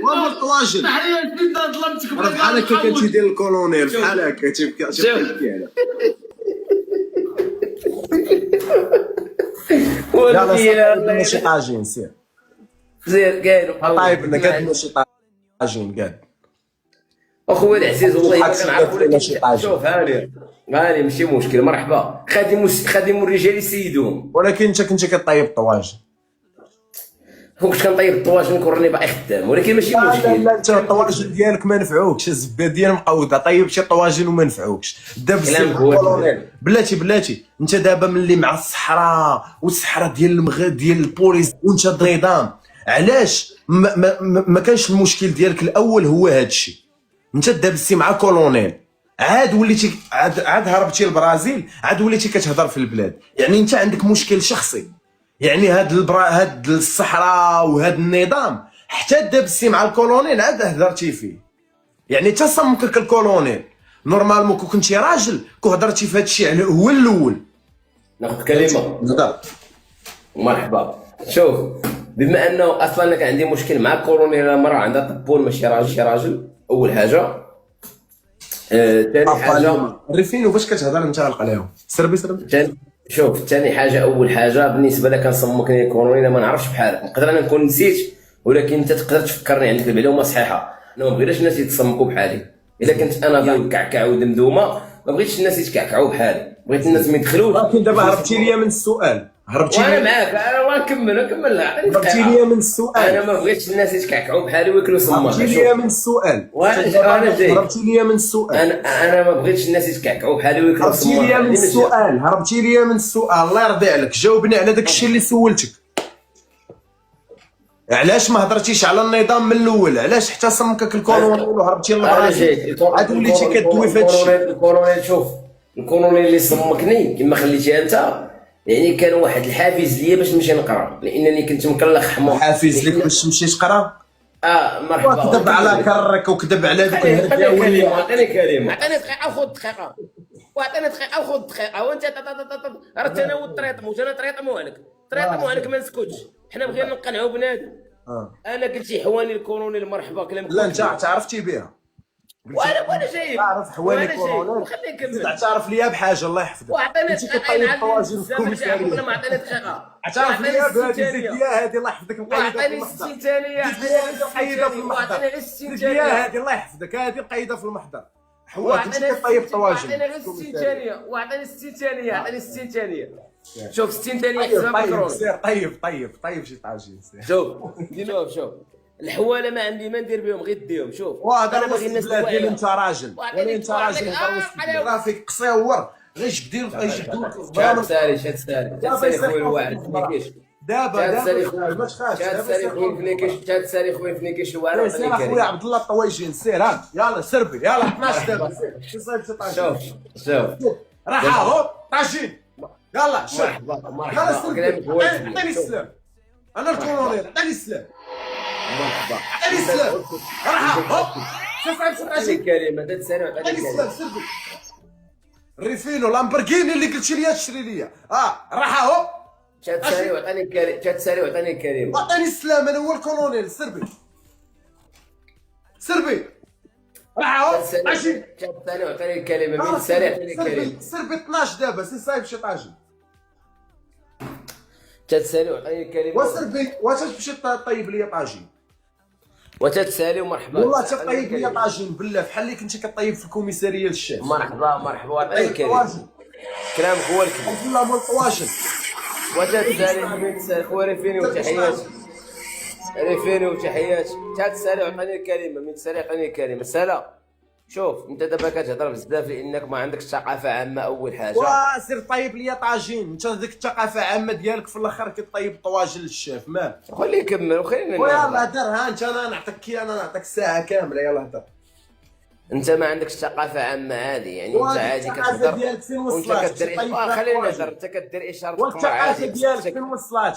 والله الطواجن بحال هكا كنتي ديال الكولونيل بحال هكا تيبكي على يلا شي طاجين سير كاين طايب لنا كدير شي طاجين كاع اخويا العزيز والله ما كنعرف ولا شوف هاني ماشي مشكل مرحبا خادم الرجال يسيدوهم ولكن انت كنتي كطيب الطواجن كنت كنطيب الطواجن كون راني باقي خدام ولكن ماشي مشكل لا انت الطواجن ديالك ما نفعوكش الزباديه مقوده طيب شي طواجن وما نفعوكش دابا بلاتي انت دابا ملي مع الصحراء والصحراء ديال المغرب ديال البوليس وانت النظام علاش ما كانش المشكل ديالك الاول هو هذا الشيء انت دابزتي مع كولونيل عاد وليتي عاد هربتي للبرازيل عاد وليتي كتهضر في البلاد يعني انت عندك مشكل شخصي يعني هاد الصحراء وهاد النظام حتى دابزتي مع الكولونيل عاد هضرتي فيه يعني حتى صمكك الكولونيل نورمالمون كون كنتي راجل كون هضرتي في هاد الشيء على هو الاول ناخذ كلمه نهضر مرحبا شوف بما انه اصلا انا كان عندي مشكل مع الكولونيل مرة عندها طبول ماشي راجل اول حاجه ثاني حاجه ريفينو فاش كتهضر انت غلق عليهم سربي شوف ثاني حاجه اول حاجه بالنسبه لك كنصمكني الكولونيل ما نعرفش بحالك نقدر انا نكون نسيت ولكن انت تقدر تفكرني عندك المعلومه صحيحه انا ما بغيتش الناس يتصمكوا بحالي الا كنت انا ضايع كعكع ودمدومه ما بغيتش الناس يتكعكعوا بحالي بغيت الناس ما يدخلوش ولكن دابا هربتي ليا من السؤال وانا معاك انا نكمل هربتي ليا من السؤال انا ما بغيتش الناس يتكعكعوا بحالي وياكلوا سماك هربتي ليا من السؤال هربتي ليا من السؤال انا ما بغيتش الناس يتكعكعوا بحالي وياكلوا سماك هربتي ليا من السؤال هربتي ليا من السؤال الله يرضي عليك جاوبني على داك الشيء اللي سولتك علاش ما هضرتيش على النظام من الاول علاش حتى صمكك الكولونيل وهربتي للبرازيل عاد وليتي كدوي في هذا الشيء الكولونيل شوف الكولونيل اللي صمكني كما خليتيها انت يعني كان واحد الحافز ليا باش نمشي نقرا لانني كنت مكلخ حمار حافز لك باش تمشي تقرا مرحبا كذب على كرك وكذب على دوك الهداويه عطيني كلمه عطيني دقيقه وخذ دقيقه وعطيني دقيقه وخذ دقيقه وانت راه تناول طريطمو انا طريطمو عليك ما نسكتش حنا بغينا نقنعوا بنادم انا قلت شي حواني الكولونيل مرحبا كلام لا انت عرفتي بها وانا جايب تعرف حواني الكولونيل خليني نكمل تعرف ليا بحاجه الله يحفظك وعطيني دقيقه انا ما عطيني دقيقه تعرف ليا بهذه الزيديه هذه الله يحفظك وعطيني 60 ثانيه قيده في المحضر وعطيني 60 ثانيه هذه الله يحفظك هذه القيده في المحضر وعطيني طيب طواجن وعطيني 60 ثانيه وعطيني 60 ثانيه عطيني 60 ثانيه شوف 60 ثانيه حساب مكرونه سير طيب شي طاجين شوف الحواله ما عندي ما ندير بهم غير ديهم شوف انا باغي الناس ديال انت راجل ولا انت راجل راه فيك قصيور غير جبدوا شاد ساري خويا الواعر ما كاينش دابا ما تخافش شاد ساري خويا فنيكيش الواعر سير اخويا عبد الله الطويجين سير ها يلا سربي يلا 12 دابا سير صايب شي طاجين شوف راح هوب طاجين يلا مرحبا عطيني السلام انا الكولونيل عطيني السلام مرحبا عطيني السلام راح هوب شوف عطيني كلمه تسالي عطيني السلام سربي ريفينو لامبرغيني اللي قلتي لي تشري ليا راح هوب تسالي وعطيني كلمه عطيني السلام انا هو الكولونيل سربي راح هوب ماشي تسالي وعطيني كلمه من سالي عطيني كلمه سربي 12 دابا سي صايب شي طاجين تسالي وعطيني كلمه وسربي واش تمشي طيب ليا طاجين وتتسالي ومرحبا والله تطيب ليا طاجين بالله بحال اللي كنتي كطيب في الكوميساريه للشيف مرحبا وعطيني كلمه كلامك هو الكلام والله مول طواجن وتتسالي من تسالي خويا ريفيني وتحياتي تتسالي وعطيني الكلمه من تسالي عطيني الكلمه سلام شوف انت دابا كتهضر بزاف لانك ما عندكش ثقافه عامه اول حاجه سير طيب ليا طاجين انت ديك الثقافه عامه ديالك في الاخر كطيب طواجن للشيف مال خليه يكمل وخلينا يلا هدر ها انت انا نعطيك ساعه كامله يلا هدر انت ما عندكش ثقافه عامه عادي يعني انت عادي كتهضر ديالك فين وانت وصلات كدير خلينا نهضر انت كدير اشاره والثقافه ديالك فين وصلات